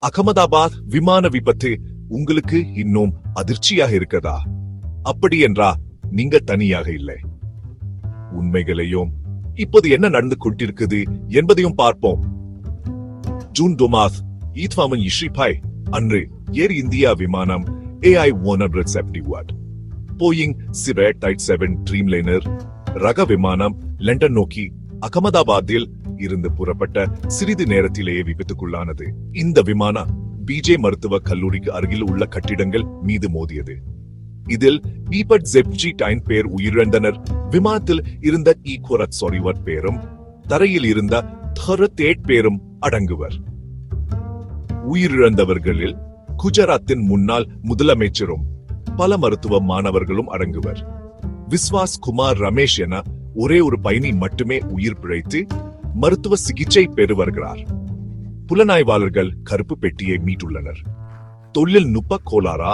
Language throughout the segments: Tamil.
அகமதாபாத் விமான விபத்து உங்களுக்கு இன்னும் அதிர்ச்சியாக இருக்கதா? அப்படி என்றா நீங்க தனியாக இல்லை. உண்மைகளையும் இப்போது என்ன நடந்து கொண்டிருக்குது என்பதையும் பார்ப்போம். ஜூன் 2 ஈத்வாமன் இஷ்ரிபாய் அன்று ஏர் இந்தியா விமானம் AI-171 போயிங் 787 ட்ரீம்லைனர் ரக விமானம் லண்டன் நோக்கி அகமதாபாத்தில் இருந்து புறப்பட்ட சிறிது நேரத்திலேயே விபத்துக்குள்ளானது. இந்த விமானம் பிஜே மருத்துவ கல்லூரிக்கு அருகில் உள்ள கட்டிடங்கள் மீது மோதியது. இதில் பீபட் ஜெப்ஜி-9 பேர் உயிரிழந்தனர். விமானத்தில் இருந்த ஈக்வரத் சொரிவர் பேரும் தரையில் இருந்த 38 பேரும் அடங்குவர். உயிரிழந்தவர்களில் குஜராத்தின் முன்னாள் முதலமைச்சரும் பல மருத்துவ மாணவர்களும் அடங்குவர். விஸ்வாஸ் குமார் ரமேஷ் என ஒரே ஒரு பயணி மட்டுமே உயிர் பிழைத்து மருத்துவ சிகிச்சை பெறு வருகிறார். புலனாய்வாளர்கள் கருப்பு பெட்டியை மீட்டுள்ளனர். தொழில்நுட்ப கோளாறா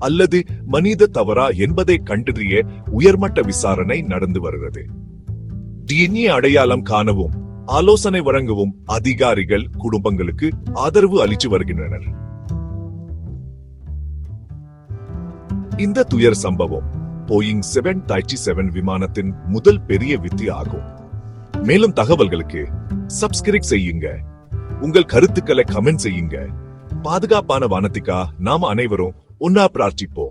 அல்லது மனித தவறா என்பதை கண்டறிய உயர்மட்ட விசாரணை நடந்து வருகிறது. டிஎன்ஏ அடையாளம் காணவும் ஆலோசனை வழங்கவும் அதிகாரிகள் குடும்பங்களுக்கு ஆதரவு அளித்து வருகின்றனர். இந்த துயர் சம்பவம் போயிங் 737 விமானத்தின் முதல் பெரிய வித்தி ஆகும். மேலும் தகவல்களுக்கு சப்ஸ்கிரைப் செய்யுங்க. உங்கள் கருத்துக்களை கமெண்ட் செய்யுங்க. பாதுகாப்பான வானத்துக்கா நாம அனைவரும் ஒன்னா பிரார்த்திப்போம்.